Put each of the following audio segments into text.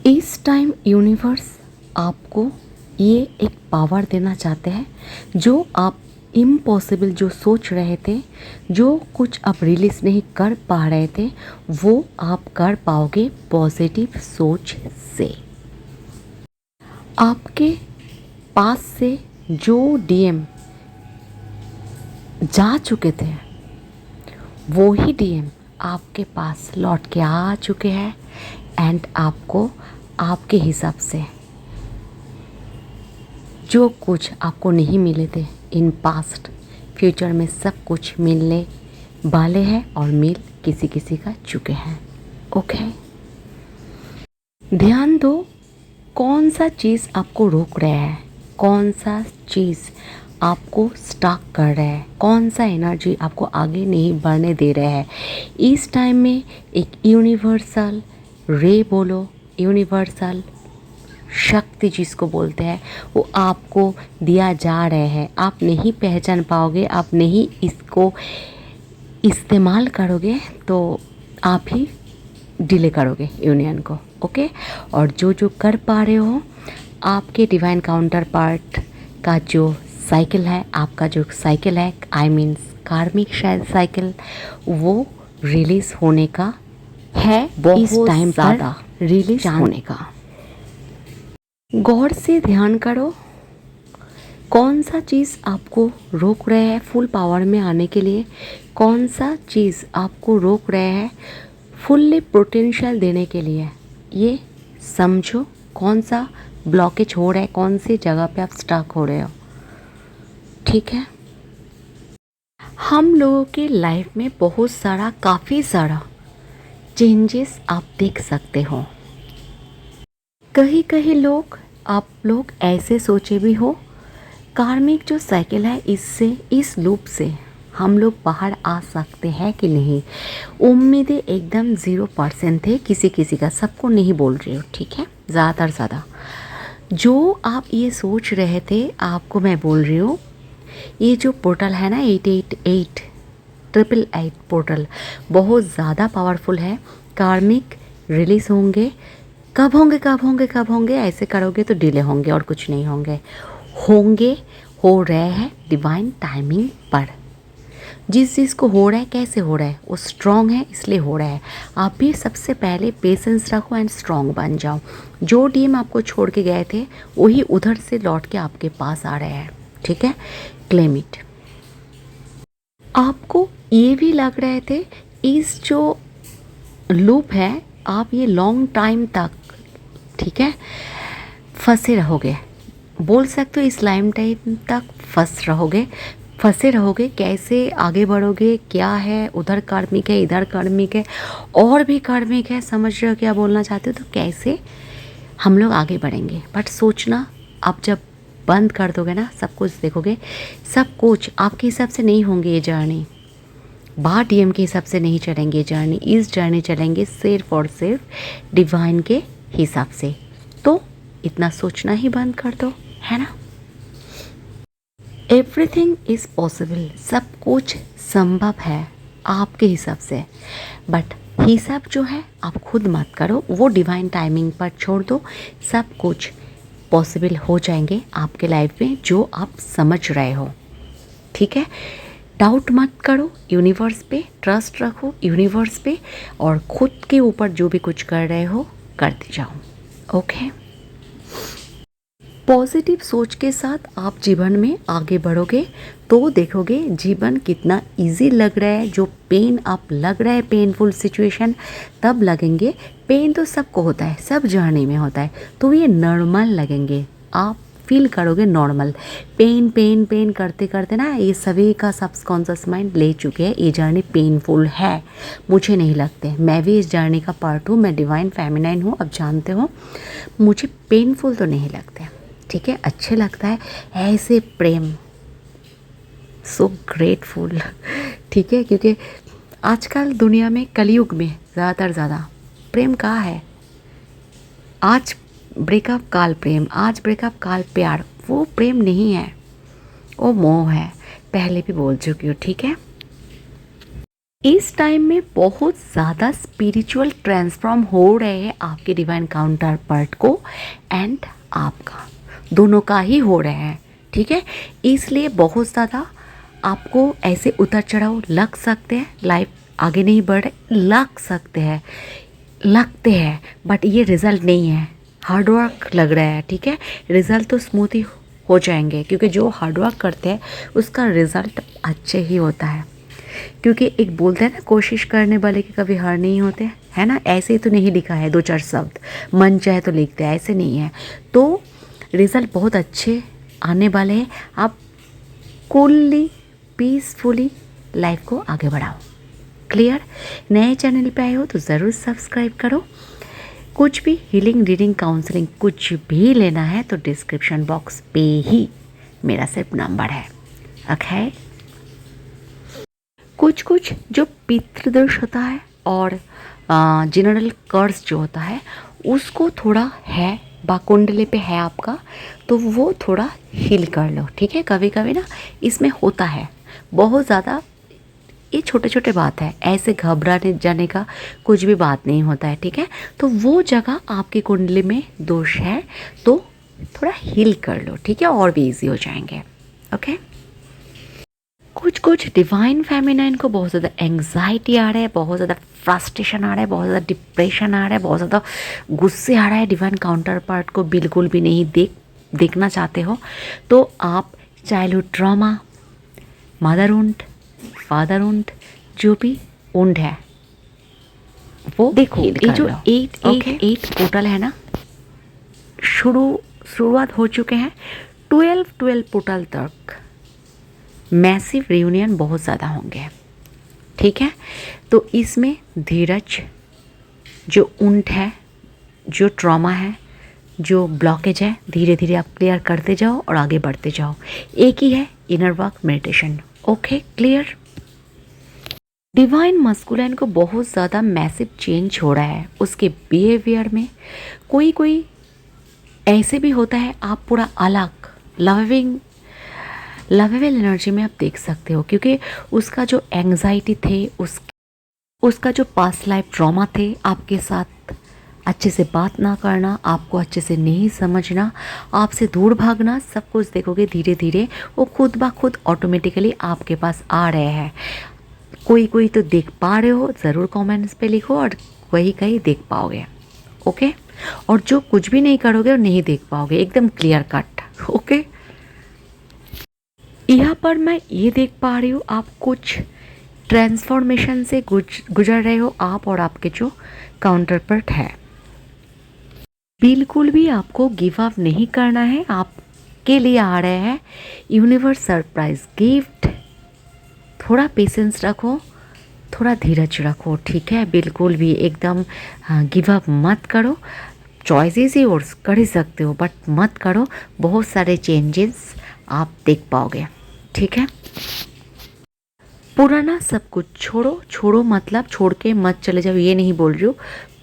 इस time universe आपको ये एक पावर देना चाहते हैं, जो आप इम्पॉसिबल जो सोच रहे थे, जो कुछ आप रिलीज़ नहीं कर पा रहे थे, वो आप कर पाओगे पॉजिटिव सोच से। आपके पास से जो डीएम जा चुके थे, वो ही डीएम आपके पास लौट के आ चुके हैं एंड आपको आपके हिसाब से जो कुछ आपको नहीं मिले थे इन पास्ट, फ्यूचर में सब कुछ मिलने वाले हैं और मिल किसी किसी का चुके हैं। ओके, ध्यान दो, कौन सा चीज़ आपको रोक रहा है, कौन सा चीज़ आपको स्टॉक कर रहा है, कौन सा एनर्जी आपको आगे नहीं बढ़ने दे रहा है। इस टाइम में एक यूनिवर्सल रे बोलो, यूनिवर्सल शक्ति जिसको बोलते हैं, वो आपको दिया जा रहे हैं। आप नहीं पहचान पाओगे, आप नहीं इसको इस्तेमाल करोगे तो आप ही डिले करोगे यूनियन को। ओके, और जो जो कर पा रहे हो, आपके डिवाइन काउंटर पार्ट का जो साइकिल है, आपका जो साइकिल है, आई मीन्स कार्मिक शायद साइकिल, वो रिलीज़ होने का है। इस टाइम ज़्यादा रिलीज होने का। गौर से ध्यान करो, कौन सा चीज़ आपको रोक रहा है फुल पावर में आने के लिए, कौन सा चीज़ आपको रोक रहा है फुल्ली पोटेंशियल देने के लिए। ये समझो कौन सा ब्लॉकेज हो रहा है, कौन सी जगह पे आप स्टक हो रहे हो। ठीक है, हम लोगों के लाइफ में बहुत सारा, काफ़ी सारा चेंजेस आप देख सकते हो। कहीं कहीं लोग, आप लोग ऐसे सोचे भी हो, कार्मिक जो साइकिल है, इससे, इस लूप से हम लोग बाहर आ सकते हैं कि नहीं। उम्मीदें एकदम 0% थे किसी किसी का, सबको नहीं बोल रही हो, ठीक है। ज़्यादा जो आप ये सोच रहे थे, आपको मैं बोल रही हूँ, ये जो पोर्टल है ना 888 पोर्टल, बहुत ज़्यादा पावरफुल है। कार्मिक रिलीज़ होंगे, कब होंगे कब होंगे कब होंगे, ऐसे करोगे तो डिले होंगे और कुछ नहीं होंगे, हो रहे हैं डिवाइन टाइमिंग पर। जिस चीज़ को हो रहा है, कैसे हो रहा है, वो स्ट्रॉन्ग है इसलिए हो रहा है। आप भी सबसे पहले पेशेंस रखो एंड स्ट्रॉन्ग बन जाओ। जो डीएम आपको छोड़ के गए थे, वही उधर से लौट के आपके पास आ रहे हैं, ठीक है। Claim it. आपको ये भी लग रहे थे, इस जो लूप है, आप ये लॉन्ग टाइम तक, ठीक है, फंसे रहोगे, बोल सकते हो। इस लाइम टाइम तक फंसे रहोगे। कैसे आगे बढ़ोगे, क्या है, उधर कार्मिक है, इधर कार्मिक है, और भी कार्मिक है, समझ रहे हो क्या बोलना चाहते हो। तो कैसे हम लोग आगे बढ़ेंगे। बट सोचना, आप जब बंद कर दोगे ना, सब कुछ देखोगे, सब कुछ आपके हिसाब से नहीं होंगे। ये जर्नी बाहर डीएम के हिसाब से नहीं चलेंगे, जर्नी, इस जर्नी चलेंगे सिर्फ और सिर्फ डिवाइन के हिसाब से। तो इतना सोचना ही बंद कर दो, है ना। एवरीथिंग इज़ पॉसिबल, सब कुछ संभव है आपके हिसाब से। बट हिसाब जो है आप खुद मत करो, वो डिवाइन टाइमिंग पर छोड़ दो। सब कुछ पॉसिबल हो जाएंगे आपके लाइफ में, जो आप समझ रहे हो, ठीक है। डाउट मत करो, यूनिवर्स पे ट्रस्ट रखो, यूनिवर्स पे, और खुद के ऊपर जो भी कुछ कर रहे हो करते जाओ। ओके, पॉजिटिव सोच के साथ आप जीवन में आगे बढ़ोगे तो देखोगे जीवन कितना इजी लग रहा है। जो पेन आप लग रहा है, पेनफुल सिचुएशन तब लगेंगे। पेन तो सबको होता है, सब जर्नी में होता है, तो ये नॉर्मल लगेंगे। आप फील करोगे नॉर्मल। पेन पेन पेन करते करते ना, ये सभी का सबकॉन्शियस माइंड ले चुके हैं ये जर्नी पेनफुल है। मुझे नहीं लगते, मैं भी इस जर्नी का पार्ट हूँ, मैं डिवाइन फेमिनाइन हूँ, अब जानते हो। मुझे पेनफुल तो नहीं लगते, ठीक है। अच्छे लगता है ऐसे प्रेम, सो ग्रेटफुल, ठीक है। क्योंकि आजकल दुनिया में, कलयुग में ज़्यादा प्रेम कहाँ है। आज ब्रेकअप काल प्रेम, आज ब्रेकअप काल प्यार, वो प्रेम नहीं है, वो मोह है। पहले भी बोल चुकी हूँ, ठीक है। इस टाइम में बहुत ज़्यादा स्पिरिचुअल ट्रांसफॉर्म हो रहे हैं आपके डिवाइन काउंटर पार्ट को एंड आपका, दोनों का ही हो रहे हैं, ठीक है। इसलिए बहुत ज़्यादा आपको ऐसे उतार चढ़ाव लग सकते हैं, लाइफ आगे नहीं बढ़ रहे लग सकते हैं, लगते हैं, बट ये रिज़ल्ट नहीं है, हार्ड वर्क लग रहा है, ठीक है। रिज़ल्ट तो स्मूथ ही हो जाएंगे, क्योंकि जो हार्ड वर्क करते हैं उसका रिज़ल्ट अच्छे ही होता है। क्योंकि एक बोलते हैं ना, कोशिश करने वाले के कभी हार नहीं होते, है ना। ऐसे ही तो नहीं लिखा है दो चार शब्द, मन चाहे तो लिखते हैं, ऐसे नहीं है। तो रिज़ल्ट बहुत अच्छे आने वाले हैं। आप कूलली पीसफुली लाइफ को आगे बढ़ाओ। क्लियर। नए चैनल पे आए हो तो ज़रूर सब्सक्राइब करो। कुछ भी हीलिंग, रीडिंग, काउंसलिंग कुछ भी लेना है तो डिस्क्रिप्शन बॉक्स पे ही मेरा सिर्फ नंबर है, ओके। कुछ कुछ जो पितृदोष होता है और जनरल कर्स जो होता है उसको थोड़ा है बाकुंडले पे है आपका, तो वो थोड़ा हील कर लो, ठीक है। कभी कभी ना इसमें होता है बहुत ज़्यादा, ये छोटे छोटे बात है, ऐसे घबराने जाने का कुछ भी बात नहीं होता है, ठीक है। तो वो जगह आपकी कुंडली में दोष है तो थोड़ा हील कर लो, ठीक है, और भी इजी हो जाएंगे, ओके। कुछ कुछ डिवाइन फेमिनाइन को बहुत ज़्यादा एंग्जाइटी आ रहा है, बहुत ज़्यादा फ्रस्ट्रेशन आ रहा है, बहुत ज़्यादा डिप्रेशन आ रहा है, बहुत ज़्यादा गुस्से आ रहा है, डिवाइन काउंटर पार्ट को बिल्कुल भी नहीं देखना चाहते हो, तो आप childhood trauma, mother wound, father wound, जो भी वुंड है वो देखो। ये जो 888 पोर्टल है ना, शुरुआत हो चुके हैं 12 पोर्टल तक। मैसिव रियूनियन बहुत ज़्यादा होंगे, ठीक है। तो इसमें धीरज, जो ऊंट है, जो ट्रॉमा है, जो ब्लॉकेज है, धीरे धीरे आप क्लियर करते जाओ और आगे बढ़ते जाओ। एक ही है, inner work meditation, okay, clear. Divine masculine को बहुत ज़्यादा मैसिव चेंज हो रहा है उसके बिहेवियर में। कोई कोई ऐसे भी होता है, आप पूरा अलग लवेबल एनर्जी में आप देख सकते हो, क्योंकि उसका जो एंग्जाइटी थे, उसका जो पास्ट लाइफ ट्रॉमा थे, आपके साथ अच्छे से बात ना करना, आपको अच्छे से नहीं समझना, आपसे दूर भागना, सब कुछ देखोगे धीरे धीरे वो खुद ब खुद ऑटोमेटिकली आपके पास आ रहे हैं। कोई तो देख पा रहे हो, ज़रूर कमेंट्स पे लिखो, और वही कहीं देख पाओगे, ओके। और जो कुछ भी नहीं करोगे और नहीं देख पाओगे, एकदम क्लियर कट, ओके। यहाँ पर मैं ये देख पा रही हूँ आप कुछ ट्रांसफॉर्मेशन से गुजर रहे हो, आप और आपके जो काउंटर पार्ट है। बिल्कुल भी आपको गिव अप नहीं करना है, आपके लिए आ रहे हैं यूनिवर्स सरप्राइज गिफ्ट। थोड़ा पेशेंस रखो, थोड़ा धीरज रखो, ठीक है। बिल्कुल भी एकदम गिव अप मत करो। चॉइसेस ही और कर ही सकते हो, बट मत करो। बहुत सारे चेंजेस आप देख पाओगे, ठीक है। पुराना सब कुछ छोड़ो मतलब छोड़ के मत चले जाओ, ये नहीं बोल रही हूँ।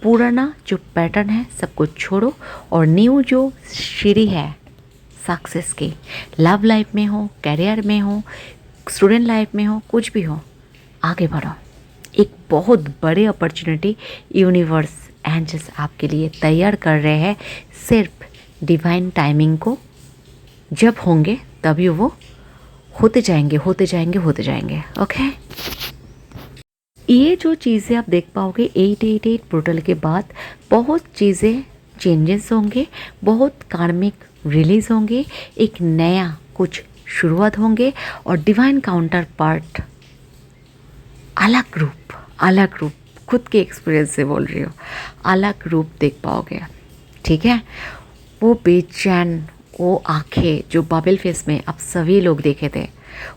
पुराना जो पैटर्न है सब कुछ छोड़ो, और न्यू जो सीढ़ी है सक्सेस की, लव लाइफ में हो, करियर में हो, स्टूडेंट लाइफ में हो, कुछ भी हो, आगे बढ़ो। एक बहुत बड़े अपॉर्चुनिटी यूनिवर्स एंजल्स आपके लिए तैयार कर रहे हैं। सिर्फ डिवाइन टाइमिंग को जब होंगे तभी वो होते जाएंगे, ओके। ये जो चीज़ें आप देख पाओगे 888 पोर्टल के बाद, बहुत चीज़ें चेंजेस होंगे, बहुत कार्मिक रिलीज होंगे, एक नया कुछ शुरुआत होंगे, और डिवाइन काउंटर पार्ट अलग रूप खुद के एक्सपीरियंस से बोल रही हूँ, अलग रूप देख पाओगे, ठीक है। वो बेचैन, वो आंखें जो बबल फेस में आप सभी लोग देखे थे,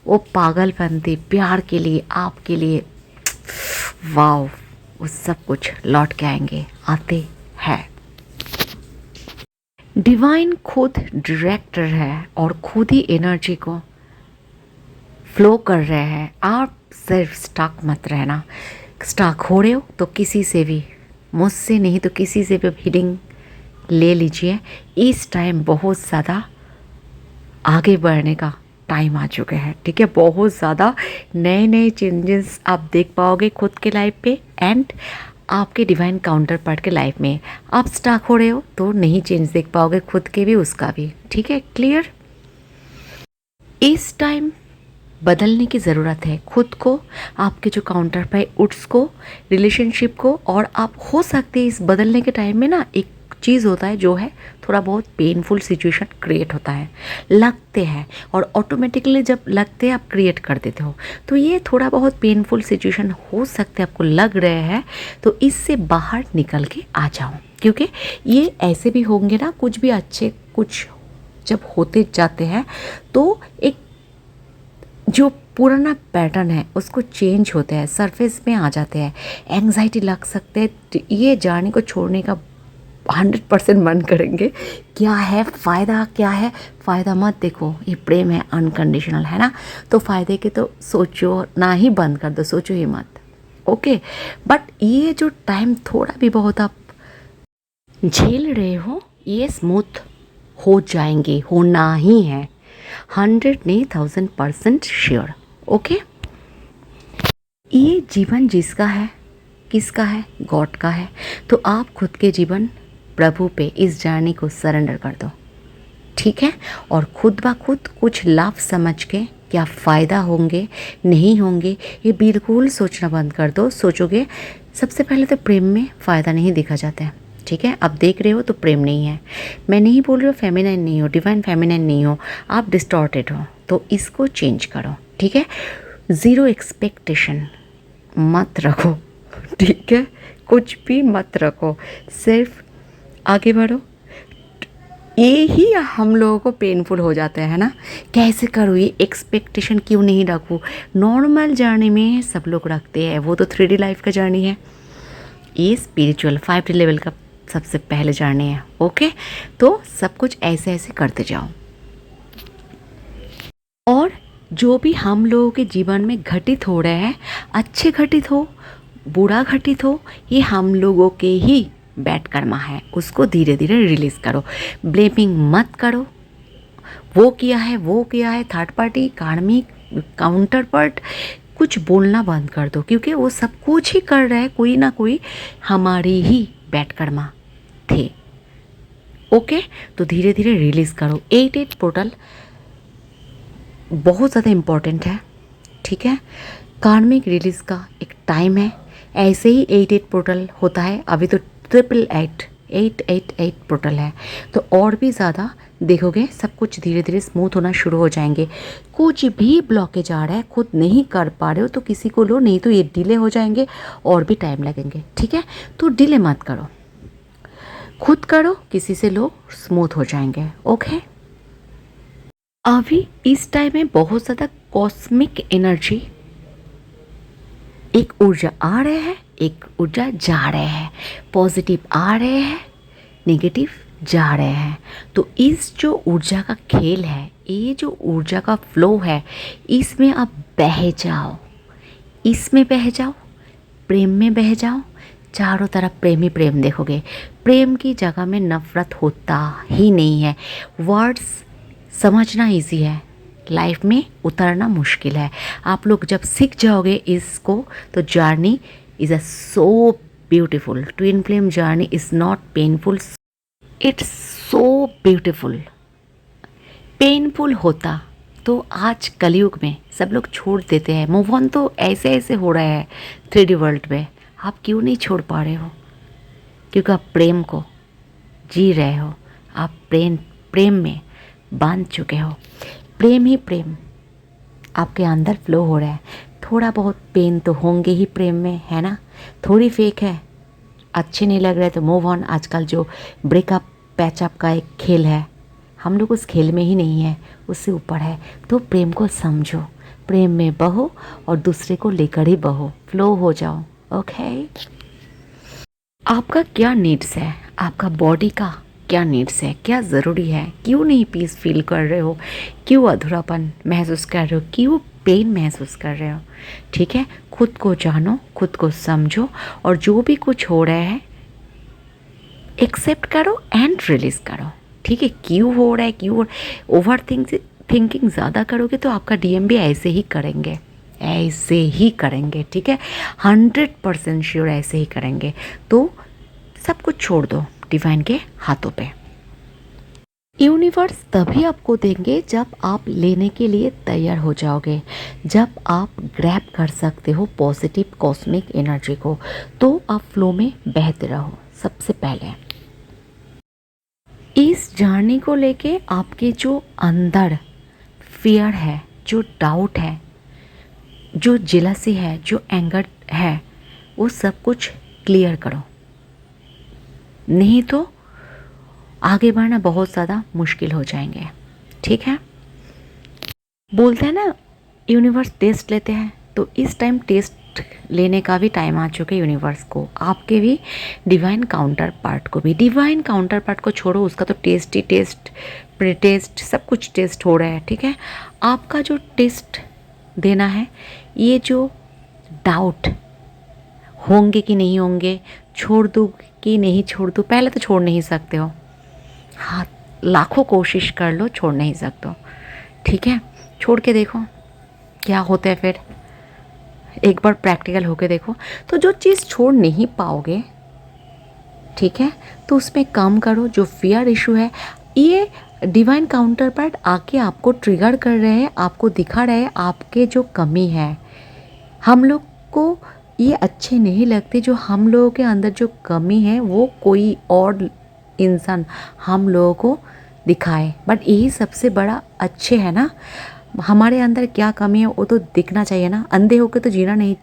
वो पागलपन थी प्यार के लिए, आपके लिए, वाओ, वो सब कुछ लौट के आते हैं। डिवाइन खुद डायरेक्टर है और खुद ही एनर्जी को फ्लो कर रहे हैं। आप सिर्फ स्टक मत रहना। स्टक हो रहे हो तो किसी से भी, मुझसे नहीं तो किसी से भी हीलिंग ले लीजिए। इस टाइम बहुत ज़्यादा आगे बढ़ने का टाइम आ चुके हैं, ठीक है। बहुत ज़्यादा नए नए चेंजेस आप देख पाओगे खुद के लाइफ पे एंड आपके डिवाइन काउंटर पार्ट के लाइफ में। आप स्टक हो रहे हो तो नहीं चेंज देख पाओगे खुद के भी उसका भी, ठीक है। क्लियर? इस टाइम बदलने की ज़रूरत है खुद को, आपके जो काउंटर पार्ट्स को, रिलेशनशिप को। और आप हो सकते हैं इस बदलने के टाइम में ना एक चीज़ होता है जो है थोड़ा बहुत पेनफुल सिचुएशन क्रिएट होता है, लगते हैं। और ऑटोमेटिकली जब लगते हैं आप क्रिएट कर देते हो, तो ये थोड़ा बहुत पेनफुल सिचुएशन हो सकते हैं आपको लग रहे हैं, तो इससे बाहर निकल के आ जाओ। क्योंकि ये ऐसे भी होंगे ना, कुछ भी अच्छे कुछ जब होते जाते हैं तो एक जो पुराना पैटर्न है उसको चेंज होते हैं, सरफेस में आ जाते हैं, एंग्जाइटी लग सकते हैं। तो ये जर्नी को छोड़ने का 100% मन करेंगे। क्या है फ़ायदा, क्या है फ़ायदा मत देखो, ये प्रेम है अनकंडीशनल, है ना। तो फ़ायदे के तो सोचो ना ही, बंद कर दो, सोचो ही मत, ओके। बट ये जो टाइम थोड़ा भी बहुत आप झेल रहे हो, ये स्मूथ हो जाएंगे, होना ही है, 100 नहीं 1000% श्योर, ओके। ये जीवन जिसका है, किसका है? गॉड का है। तो आप खुद के जीवन प्रभु पे इस जर्नी को सरेंडर कर दो, ठीक है। और खुद ब खुद कुछ लाभ समझ के क्या फ़ायदा होंगे नहीं होंगे ये बिल्कुल सोचना बंद कर दो। सोचोगे सबसे पहले तो प्रेम में फ़ायदा नहीं देखा जाता है, ठीक है। आप देख रहे हो तो प्रेम नहीं है। मैं नहीं बोल रही हूँ फेमिनाइन नहीं हो, डिवाइन फेमिनाइन नहीं हो, आप डिस्टॉर्टेड हो, तो इसको चेंज करो, ठीक है। ज़ीरो एक्सपेक्टेशन मत रखो, ठीक है। कुछ भी मत रखो, सिर्फ आगे बढ़ो। ये ही हम लोगों को पेनफुल हो जाते हैं ना, कैसे करूँ, ये एक्सपेक्टेशन क्यों नहीं रखूँ। नॉर्मल जर्नी में सब लोग रखते हैं, वो तो 3D लाइफ का जर्नी है, ये स्पिरिचुअल 5D लेवल का सबसे पहले जर्नी है, ओके। तो सब कुछ ऐसे ऐसे करते जाओ। और जो भी हम लोगों के जीवन में घटित हो रहे हैं, अच्छे घटित हो बुरा घटित हो, ये हम लोगों के ही बैड कर्मा है, उसको धीरे धीरे रिलीज़ करो। ब्लेमिंग मत करो, वो किया है वो किया है, थर्ड पार्टी कार्मिक काउंटर पार्ट कुछ बोलना बंद कर दो, क्योंकि वो सब कुछ ही कर रहा है, कोई ना कोई हमारी ही बैड कर्मा थे, ओके। तो धीरे धीरे रिलीज़ करो। 8 पोर्टल बहुत ज़्यादा इम्पॉर्टेंट है, ठीक है। कार्मिक रिलीज़ का एक टाइम है, ऐसे ही 8 पोर्टल होता है। अभी तो 888 पोर्टल है, तो और भी ज़्यादा देखोगे सब कुछ धीरे धीरे स्मूथ होना शुरू हो जाएंगे। कुछ भी ब्लॉकेज आ रहा है, खुद नहीं कर पा रहे हो तो किसी को लो, नहीं तो ये डिले हो जाएंगे और भी टाइम लगेंगे, ठीक है। तो डिले मत करो, खुद करो, किसी से लो, स्मूथ हो जाएंगे, ओके। अभी इस टाइम में बहुत ज़्यादा कॉस्मिक एनर्जी, एक ऊर्जा आ रहे हैं, एक ऊर्जा जा रहे हैं, पॉजिटिव आ रहे हैं, नेगेटिव जा रहे हैं। तो इस जो ऊर्जा का खेल है, ये जो ऊर्जा का फ्लो है, इसमें आप बह जाओ, इसमें बह जाओ, प्रेम में बह जाओ। चारों तरफ प्रेम ही प्रेम देखोगे। प्रेम की जगह में नफरत होता ही नहीं है। वर्ड्स समझना इजी है, लाइफ में उतरना मुश्किल है। आप लोग जब सीख जाओगे इसको, तो journey is a so beautiful. Twin flame journey is not painful, it's so beautiful. Painful होता तो आज कलयुग में सब लोग छोड़ देते हैं। मूव ऑन तो ऐसे ऐसे हो रहा है 3D वर्ल्ड में, आप क्यों नहीं छोड़ पा रहे हो? क्योंकि आप प्रेम को जी रहे हो, आप प्रेम में बांध चुके हो। प्रेम ही प्रेम आपके अंदर फ्लो हो रहा है। थोड़ा बहुत पेन तो होंगे ही प्रेम में, है ना। थोड़ी फेक है, अच्छे नहीं लग रहे तो मूव ऑन। आजकल जो ब्रेकअप पैचअप का एक खेल है, हम लोग उस खेल में ही नहीं है, उससे ऊपर है। तो प्रेम को समझो, प्रेम में बहो और दूसरे को लेकर ही बहो, फ्लो हो जाओ, ओके। आपका क्या नीड्स है, आपका बॉडी का क्या नीड्स है, क्या ज़रूरी है, क्यों नहीं पीस फील कर रहे हो, क्यों अधूरापन महसूस कर रहे हो, क्यों पेन महसूस कर रहे हो, ठीक है। खुद को जानो, खुद को समझो, और जो भी कुछ हो रहा है एक्सेप्ट करो एंड रिलीज़ करो, ठीक है। क्यों हो रहा है, क्यों ओवर थिंक थिंकिंग ज़्यादा करोगे तो आपका डीएम भी ऐसे ही करेंगे, ऐसे ही करेंगे, ठीक है, 100% श्योर ऐसे ही करेंगे। तो सब कुछ छोड़ दो डिवाइन के हाथों पे। यूनिवर्स तभी आपको देंगे जब आप लेने के लिए तैयार हो जाओगे, जब आप ग्रैब कर सकते हो पॉजिटिव कॉस्मिक एनर्जी को, तो आप फ्लो में बहते रहो। सबसे पहले इस जर्नी को लेके आपके जो अंदर फियर है, जो डाउट है, जो जेलसी है, जो एंगर है, वो सब कुछ क्लियर करो, नहीं तो आगे बढ़ना बहुत ज़्यादा मुश्किल हो जाएंगे, ठीक है। बोलते हैं ना यूनिवर्स टेस्ट लेते हैं, तो इस टाइम टेस्ट लेने का भी टाइम आ चुका है यूनिवर्स को, आपके भी डिवाइन काउंटर पार्ट को भी। डिवाइन काउंटर पार्ट को छोड़ो, उसका तो टेस्ट ही टेस्ट, प्री टेस्ट, सब कुछ टेस्ट हो रहा है, ठीक है। आपका जो टेस्ट देना है, ये जो डाउट होंगे कि नहीं होंगे, छोड़ दूँ कि नहीं छोड़ दूँ, पहले तो छोड़ नहीं सकते हो, हाँ लाखों कोशिश कर लो, छोड़ नहीं सकते हो, ठीक है। छोड़ के देखो क्या होता है, फिर एक बार प्रैक्टिकल होके देखो। तो जो चीज़ छोड़ नहीं पाओगे, ठीक है, तो उसमें काम करो। जो फियर इशू है, ये डिवाइन काउंटर पार्ट आके आपको ट्रिगर कर रहे हैं, आपको दिखा रहे हैं आपके जो कमी है। हम लोग को ये अच्छे नहीं लगते, जो हम लोगों के अंदर जो कमी है वो कोई और इंसान हम लोगों को दिखाए, बट यही सबसे बड़ा अच्छे है ना। हमारे अंदर क्या कमी है वो तो दिखना चाहिए ना, अंधे होकर तो जीना नहीं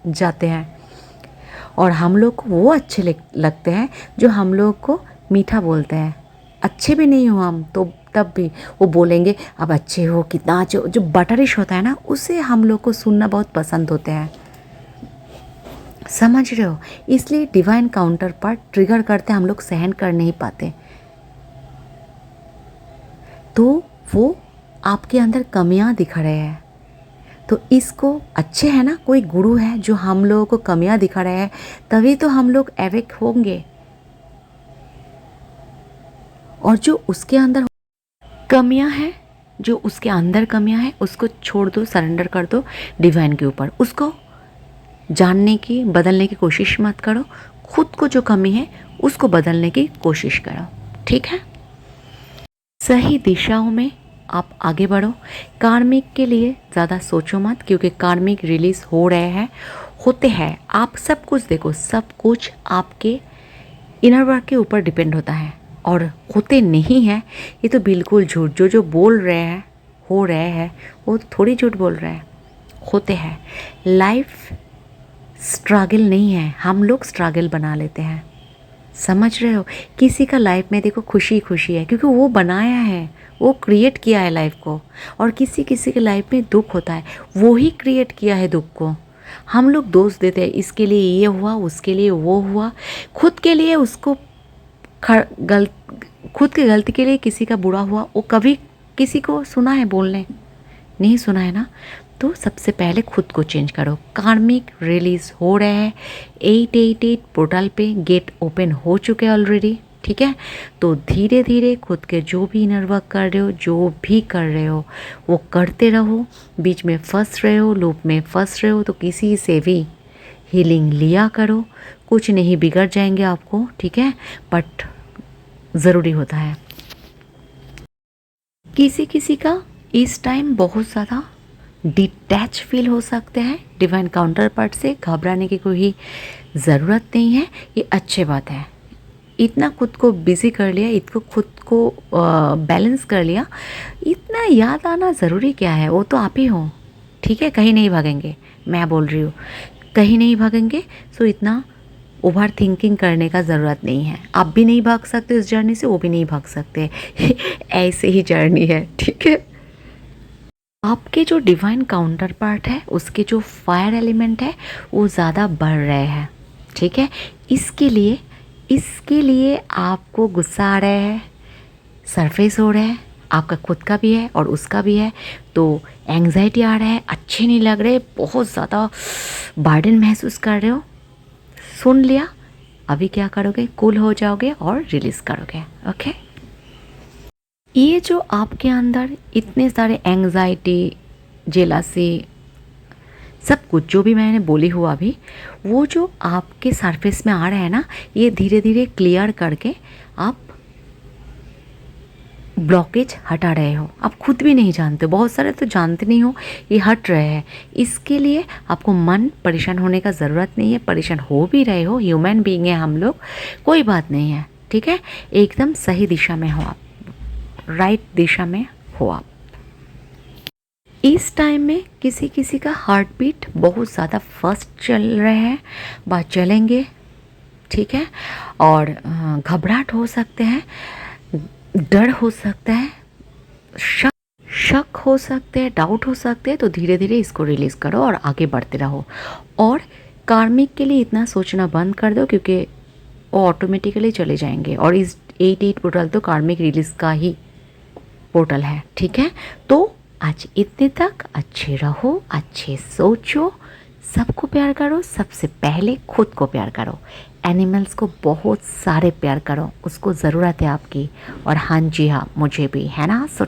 जाते हैं। और हम लोग को वो अच्छे लगते हैं जो हम लोग को मीठा बोलते हैं। अच्छे भी नहीं हो हम तो तब भी वो बोलेंगे अब अच्छे हो, कितना अच्छे हो। जो बटरिश होता है ना, उसे हम लोग को सुनना बहुत पसंद होते हैं, समझ रहे हो। इसलिए डिवाइन काउंटर पार्ट ट्रिगर करते हैं, हम लोग सहन कर नहीं पाते, तो वो आपके अंदर कमियां दिखा रहे हैं। तो इसको अच्छे है ना, कोई गुरु है जो हम लोगों को कमियां दिखा रहा है, तभी तो हम लोग एवेक होंगे। और जो उसके अंदर कमियां हैं, जो उसके अंदर कमियां हैं, उसको छोड़ दो, सरेंडर कर दो डिवाइन के ऊपर। उसको जानने की, बदलने की कोशिश मत करो। खुद को जो कमी है उसको बदलने की कोशिश करो, ठीक है। सही दिशाओं में आप आगे बढ़ो। कार्मिक के लिए ज़्यादा सोचो मत, क्योंकि कार्मिक रिलीज हो रहे हैं, होते हैं। आप सब कुछ देखो, सब कुछ आपके इनर वर्क के ऊपर डिपेंड होता है, और होते नहीं हैं ये तो बिल्कुल झूठ। जो बोल रहे हैं हो रहे हैं, वो थोड़ी झूठ बोल रहे हैं, होते हैं। लाइफ स्ट्रगल नहीं है, हम लोग स्ट्रगल बना लेते हैं, समझ रहे हो। किसी का लाइफ में देखो खुशी खुशी है, क्योंकि वो बनाया है, वो क्रिएट किया है लाइफ को। और किसी किसी के लाइफ में दुख होता है, वो ही क्रिएट किया है दुख को। हम लोग दोष देते हैं, इसके लिए ये हुआ, उसके लिए वो हुआ, खुद के लिए उसको खुद की गलती के लिए किसी का बुरा हुआ। वो कभी किसी को सुना है बोलने? नहीं सुना है ना। तो सबसे पहले खुद को चेंज करो। कार्मिक रिलीज हो रहे हैं, 888 पोर्टल पे गेट ओपन हो चुके हैं ऑलरेडी, ठीक है। तो धीरे धीरे खुद के जो भी इनर वर्क कर रहे हो, जो भी कर रहे हो, वो करते रहो। बीच में फंस रहे हो, लूप में फंस रहे हो, तो किसी से भी हीलिंग लिया करो। कुछ नहीं बिगड़ जाएंगे आपको, ठीक है, बट ज़रूरी होता है। किसी किसी का इस टाइम बहुत ज़्यादा डिटैच फील हो सकते हैं डिवाइन काउंटर पार्ट से। घबराने की कोई ज़रूरत नहीं है, ये अच्छी बात है। इतना खुद को बिज़ी कर लिया, इतना खुद को बैलेंस कर लिया, इतना याद आना ज़रूरी क्या है, वो तो आप ही हो, ठीक है। कहीं नहीं भागेंगे, मैं बोल रही हूँ, कहीं नहीं भागेंगे। सो इतना ओवर थिंकिंग करने का ज़रूरत नहीं है। आप भी नहीं भाग सकते इस जर्नी से, वो भी नहीं भाग सकते ऐसे ही जर्नी है, ठीक है। आपके जो डिवाइन काउंटर पार्ट है, उसके जो फायर एलिमेंट है वो ज़्यादा बढ़ रहे हैं, ठीक है। इसके लिए आपको गुस्सा आ रहा है, सरफेस हो रहा है, आपका खुद का भी है और उसका भी है, तो एंग्जाइटी आ रहा है, अच्छे नहीं लग रहे, बहुत ज़्यादा बर्डन महसूस कर रहे हो। सुन लिया, अभी क्या करोगे, कूल हो जाओगे और रिलीज़ करोगे, ओके। ये जो आपके अंदर इतने सारे एंग्जाइटी, जेलसी, सब कुछ जो भी मैंने बोली हुआ अभी, वो जो आपके सरफेस में आ रहा है ना, ये धीरे धीरे क्लियर करके आप ब्लॉकेज हटा रहे हो। आप खुद भी नहीं जानते, बहुत सारे तो जानते नहीं हो ये हट रहे हैं। इसके लिए आपको मन परेशान होने का ज़रूरत नहीं है। परेशान हो भी रहे हो, ह्यूमन बीइंग है हम लोग, कोई बात नहीं है, ठीक है। एकदम सही दिशा में हो आप, राइट दिशा में हो आप। इस टाइम में किसी किसी का हार्ट बीट बहुत ज़्यादा फास्ट चल रहे हैं, बात चलेंगे, ठीक है। और घबराहट हो सकते हैं, डर हो सकता है, शक शक हो सकते हैं, डाउट हो सकते हैं। तो धीरे धीरे इसको रिलीज़ करो और आगे बढ़ते रहो। और कार्मिक के लिए इतना सोचना बंद कर दो, क्योंकि वो ऑटोमेटिकली चले जाएंगे। और इस 8 पोर्टल तो कार्मिक रिलीज का ही पोर्टल है, ठीक है। तो आज इतने तक, अच्छे रहो, अच्छे सोचो, सबको प्यार करो, सबसे पहले खुद को प्यार करो। एनिमल्स को बहुत सारे प्यार करो, उसको ज़रूरत है आपकी। और हाँ जी हाँ, मुझे भी, है ना। सो